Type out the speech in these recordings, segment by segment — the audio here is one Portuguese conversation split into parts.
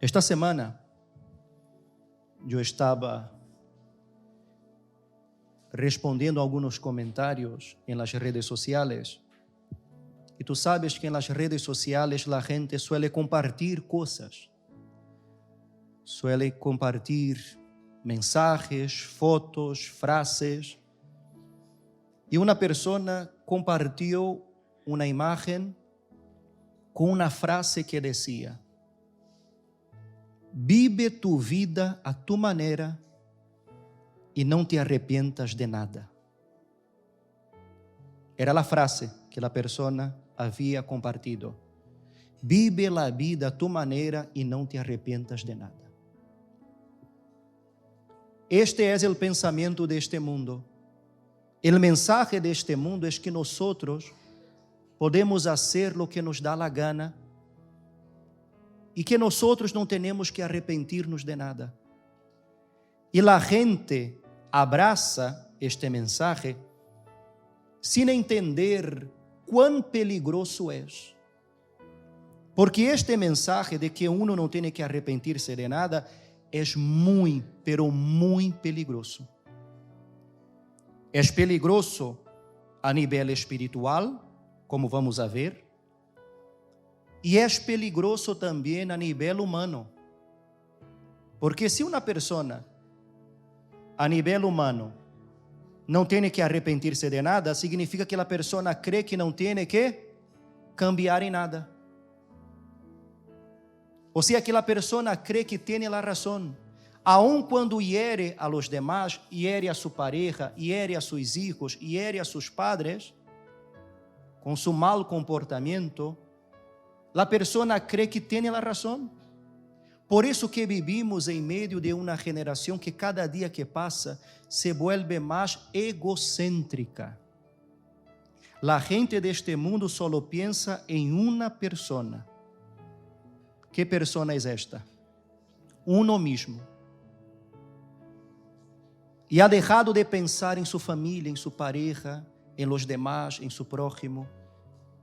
Esta semana, eu estava respondendo algunos comentarios en las redes sociales. Y tú sabes que en las redes sociales la gente suele compartir cosas. Suele compartir mensajes, fotos, frases. Y una persona compartió una imagen con una frase que decía: vive tu vida a tu manera e não te arrepientas de nada. Era a frase que a pessoa havia compartido. Vive a vida a tu maneira e não te arrepientas de nada. Este é o pensamento deste mundo. O mensaje deste mundo é que nós podemos fazer o que nos dá a gana e que nós não temos que arrepentir-nos de nada. E a gente abraça este mensaje sem entender quão peligroso é. Porque este mensaje de que uno não tem que arrepentir-se de nada é muito, pero muito peligroso. É peligroso a nível espiritual, como vamos a ver, e é peligroso também a nível humano. Porque se uma pessoa a nível humano não tem que arrepentir-se de nada, significa que a pessoa crê que não tem que cambiar em nada. Ou seja, que a pessoa crê que tem a razão, aun quando hiere a los demás, hiere a sua pareja, hiere a seus hijos, hiere a seus padres, com seu mal comportamento, a pessoa crê que tem a razão. Por isso que vivimos em meio de uma geração que cada dia que passa se vuelve mais egocêntrica. A gente deste mundo só pensa em uma pessoa. Que pessoa é esta? Uno mesmo. E ha deixado de pensar em sua família, em sua pareja, em los demás, em seu prójimo.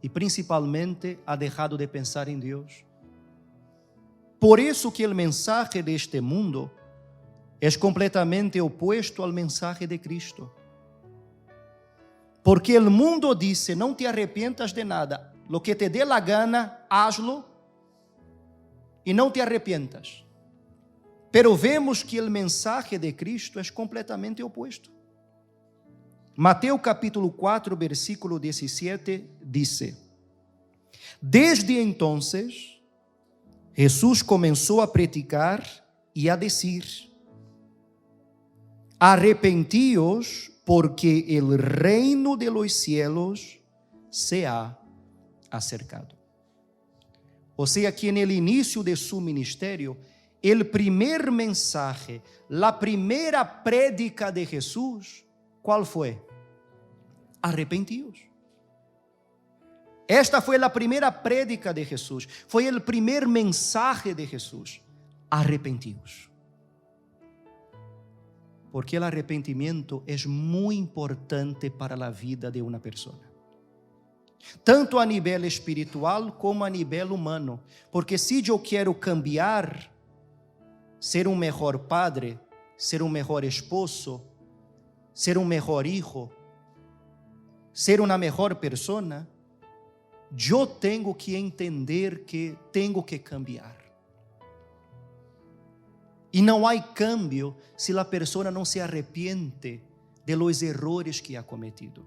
E principalmente ha deixado de pensar em Deus. Por isso que o mensaje deste mundo é completamente opuesto ao mensaje de Cristo. Porque o mundo diz: não te arrepientas de nada, lo que te dê a gana, hazlo e não te arrepientas. Pero vemos que o mensaje de Cristo é completamente opuesto. Mateus capítulo 4, versículo 17, diz: desde entonces Jesús comenzó a predicar y a decir: arrepentíos, porque el reino de los cielos se ha acercado. O sea que en el inicio de su ministerio, el primer mensaje, la primera prédica de Jesús, ¿cuál fue? Arrepentíos. Esta foi a primeira prédica de Jesus, foi o primeiro mensaje de Jesus: arrepentíos. Porque o arrependimento é muito importante para a vida de uma pessoa, tanto a nível espiritual como a nível humano. Porque se eu quero cambiar, ser um melhor padre, ser um melhor esposo, ser um melhor hijo, ser uma melhor pessoa, eu tenho que entender que tenho que cambiar. E não há cambio se a pessoa não se arrepende de los errores que ha cometido.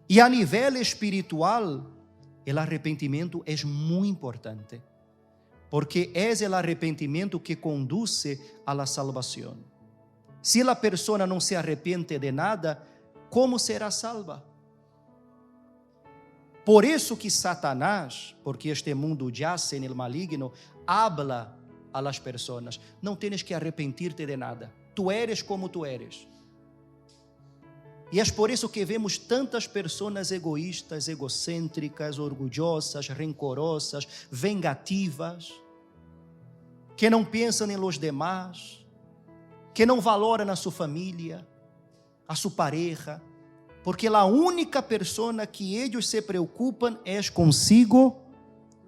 E a nível espiritual, o arrependimento é muito importante, porque é o arrependimento que conduz a la salvação. Se a pessoa não se arrepende de nada, como será salva? Por isso que Satanás, porque este mundo yace no maligno, habla a las personas: não tens que arrepentir-te de nada, tu eres como tu eres. E é por isso que vemos tantas pessoas egoístas, egocêntricas, orgulhosas, rencorosas, vengativas, que não pensam em los demás, que não valoram a sua família, a sua pareja, porque a única pessoa que eles se preocupam é consigo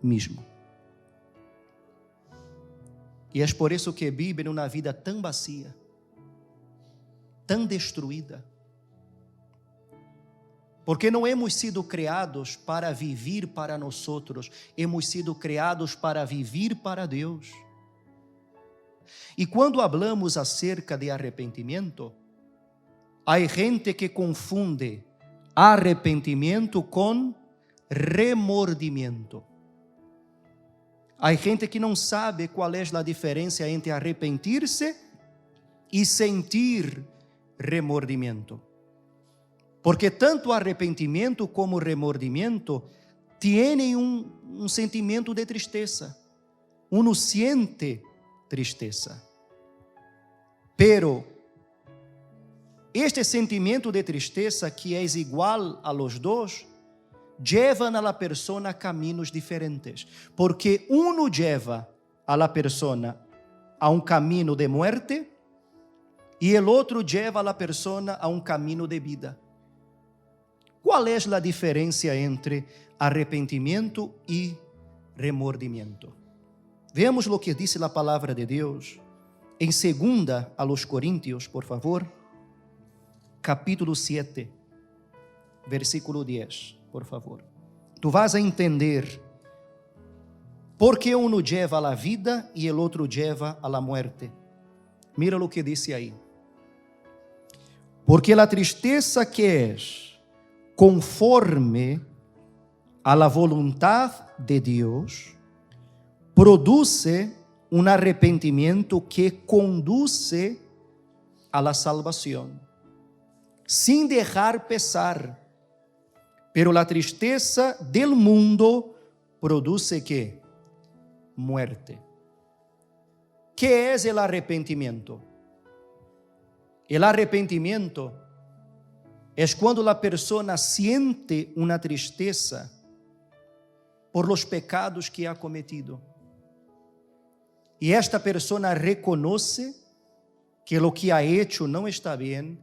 mesmo. E é por isso que vivem uma vida tão vazia, tão destruída. Porque não hemos sido criados para viver para nós outros, hemos sido criados para viver para Deus. E quando hablamos acerca de arrependimento, há gente que confunde arrependimento com remordimento. Há gente que não sabe qual é a diferença entre arrepender-se e sentir remordimento. Porque tanto arrependimento como remordimento têm um sentimento de tristeza. Uno siente tristeza. Pero este sentimento de tristeza, que é igual a los dois, llevan a la persona a caminhos diferentes. Porque uno lleva a la persona a um caminho de muerte e el outro lleva a la persona a um caminho de vida. Qual é a diferença entre arrependimento e remordimento? Veamos o que diz a palavra de Deus em 2 a los Coríntios, por favor, capítulo 7, versículo 10, por favor. Tu vas a entender por que uno lleva a la vida e el outro lleva a la muerte. Mira o que diz aí. Porque a tristeza que é conforme a la voluntad de Deus, produce um arrependimento que conduce a la salvação, sin dejar pesar. Pero la tristeza del mundo produce ¿qué? Muerte. ¿Qué es el arrepentimiento? El arrepentimiento es cuando la persona siente una tristeza por los pecados que ha cometido. Y esta persona reconoce que lo que ha hecho no está bien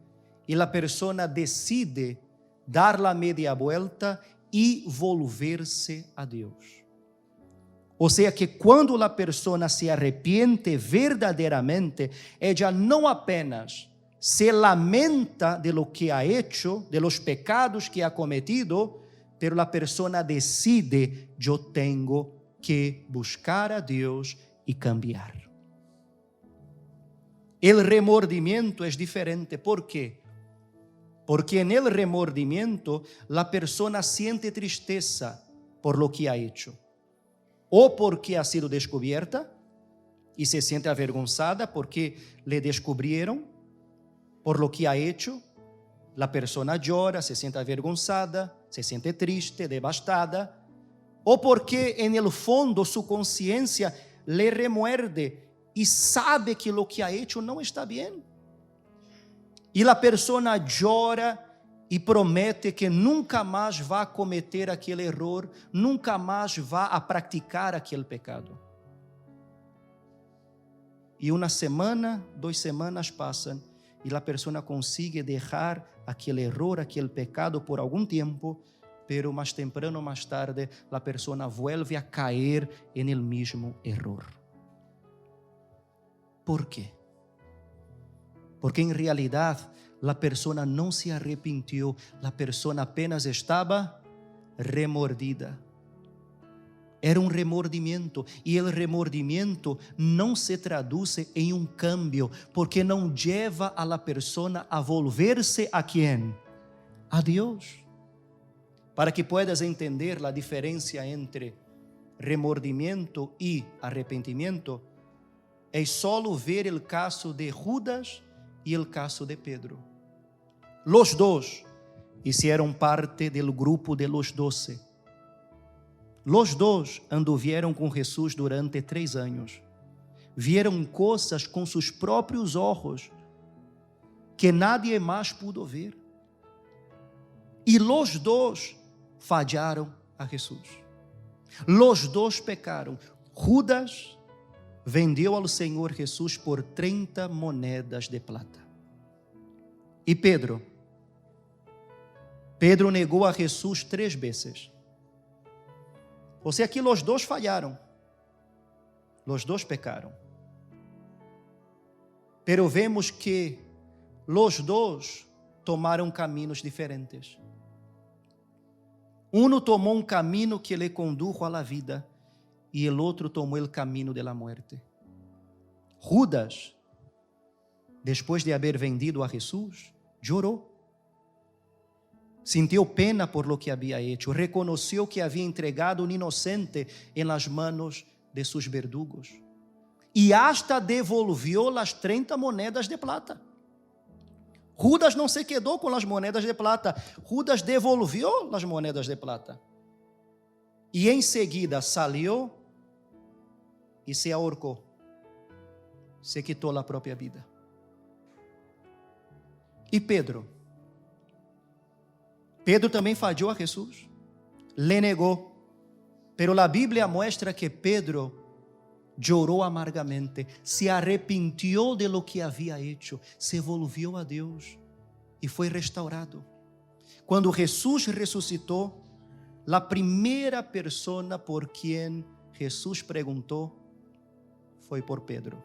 y la persona decide dar la media vuelta y volverse a Dios. O sea que quando a persona se arrepende verdadeiramente, ella não apenas se lamenta de lo que ha hecho, de los pecados que ha cometido, pero la persona decide, yo tengo que buscar a Deus e cambiar. El remordimiento es diferente. ¿Por qué? Porque en el remordimiento la persona siente tristeza por lo que ha hecho, o porque ha sido descubierta y se siente avergonzada porque le descubrieron por lo que ha hecho. La persona llora, se siente avergonzada, se siente triste, devastada, o porque en el fondo su conciencia le remuerde y sabe que lo que ha hecho no está bien. E a persona llora e promete que nunca mais vai cometer aquele erro, nunca mais vai a praticar aquele pecado. E uma semana, 2 semanas passam e a pessoa consegue deixar aquele erro, aquele pecado por algum tempo, pero mais temprano ou mais tarde a pessoa vuelve a cair en el mismo error. ¿Por quê? Porque em realidade a pessoa não se arrependeu, a pessoa apenas estava remordida. Era um remordimento, e o remordimento não se traduz em um cambio, porque não leva a la persona a volver-se a quem? A Deus. Para que puedas entender a diferença entre remordimento e arrependimento, é solo ver o caso de Judas e o caso de Pedro. Los dos hicieron parte del grupo de los 12. Los dos anduvieron com Jesus durante 3 anos. Vieron coisas com seus próprios ojos que nadie mais pudo ver. E los dos fallaram a Jesus. Los dos pecaram. Judas vendeu ao Senhor Jesus por 30 moedas de plata. E Pedro negou a Jesus 3 vezes. Ou seja, que os dois falharam. Os dois pecaram. Pero vemos que los dos tomaram caminhos diferentes. Uno tomou um caminho que le condujo a la vida e el outro tomou el caminho de la muerte. Judas, depois de haber vendido a Jesús, llorou. Sintió pena por lo que había hecho, reconoció que había entregado un inocente en las manos de sus verdugos y hasta devolvió las 30 monedas de plata. Judas não se quedou com as moedas de plata, Judas devolvió las monedas de plata. E em seguida salió e se ahorcou, se quitou a própria vida. E Pedro também falhou a Jesus, le negou, pero a Bíblia mostra que Pedro llorou amargamente, se arrepintió de lo que havia hecho, se volvió a Deus e foi restaurado. Quando Jesus ressuscitou, a primeira persona por quem Jesus perguntou foi por Pedro.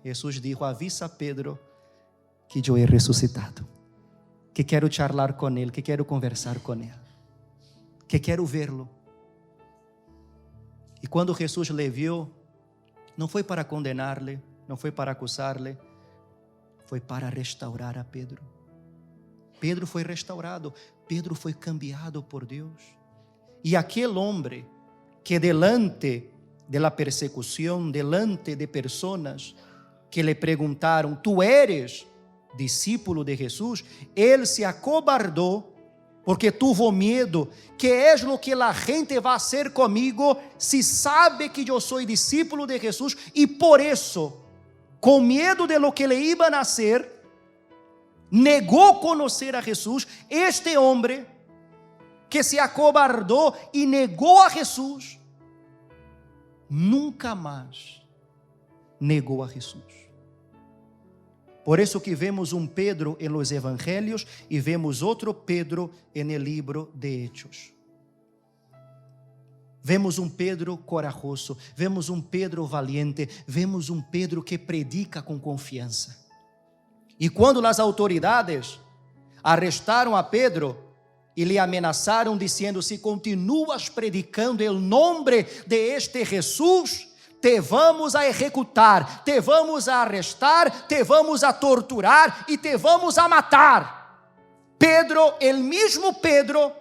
Jesus disse: avisa a Pedro que eu he ressuscitado, que quero charlar com ele, que quero conversar com ele, que quero vê-lo. E quando Jesus le viu, não foi para condenar-lhe, não foi para acusar-lhe, foi para restaurar a Pedro. Pedro foi restaurado, Pedro foi cambiado por Deus. E aquele homem que delante de la persecução, delante de pessoas que lhe perguntaram: tu eres discípulo de Jesus? Ele se acobardou porque tuvo medo. Que é lo que a gente vai fazer comigo se sabe que eu sou discípulo de Jesus? E por isso, com medo de lo que le iban a hacer, negou conhecer a Jesus. Este homem que se acobardou e negou a Jesus, nunca mais negou a Jesus. Por isso que vemos um Pedro em los Evangelhos e vemos outro Pedro en el libro de Hechos. Vemos um Pedro corajoso, vemos um Pedro valiente, vemos um Pedro que predica com confiança. E quando as autoridades arrestaram a Pedro e lhe ameaçaram dizendo: se continuas predicando o nome de este Jesus, te vamos a executar, te vamos a arrestar, te vamos a torturar e te vamos a matar. Pedro, el mismo Pedro,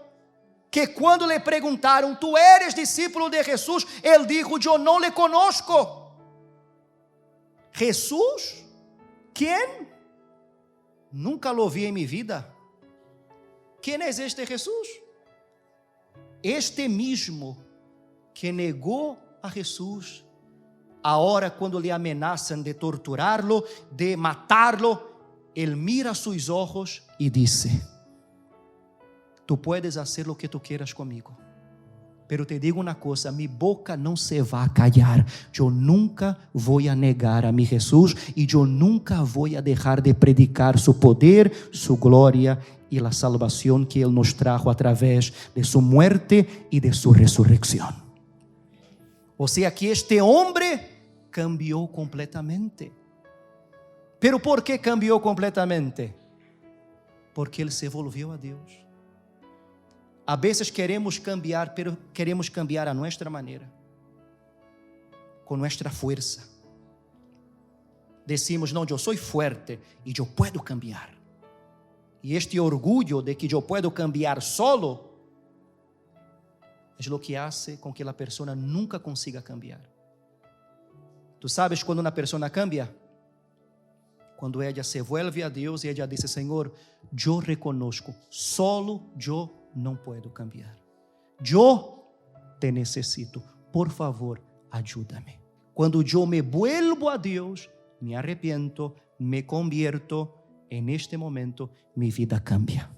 que quando lhe perguntaram: tu eres discípulo de Jesus? Ele dijo: eu não le conozco. Jesus? Quem? Nunca lo vi em minha vida. Quem é este Jesus? Este mesmo que negou a Jesus, agora quando lhe ameaçam de torturá-lo, de matá-lo, ele mira seus olhos e diz: tu puedes hacer lo que tu quieras comigo, pero te digo uma coisa, mi boca não se vai callar. Eu nunca vou a negar a mi Jesus e eu nunca vou a deixar de predicar su poder, su glória e a salvação que Ele nos trajo a través de su muerte e de su resurrección. Ou seja, que este homem cambiou completamente. Pero por que cambiou completamente? Porque ele se volviu a Deus. A vezes queremos cambiar, pero queremos cambiar a nossa maneira, com nossa força. Decimos: não, eu sou forte e eu posso cambiar. E este orgulho de que eu posso cambiar solo é o que hace com que a pessoa nunca consiga cambiar. Tu sabes quando uma pessoa cambia? Quando ela se vuelve a Deus e ela diz: Senhor, eu reconozco, solo eu não posso cambiar. Eu te necessito, por favor, ajuda-me. Quando eu me vuelvo a Deus, me arrepiento, me convierto, en este momento mi vida cambia.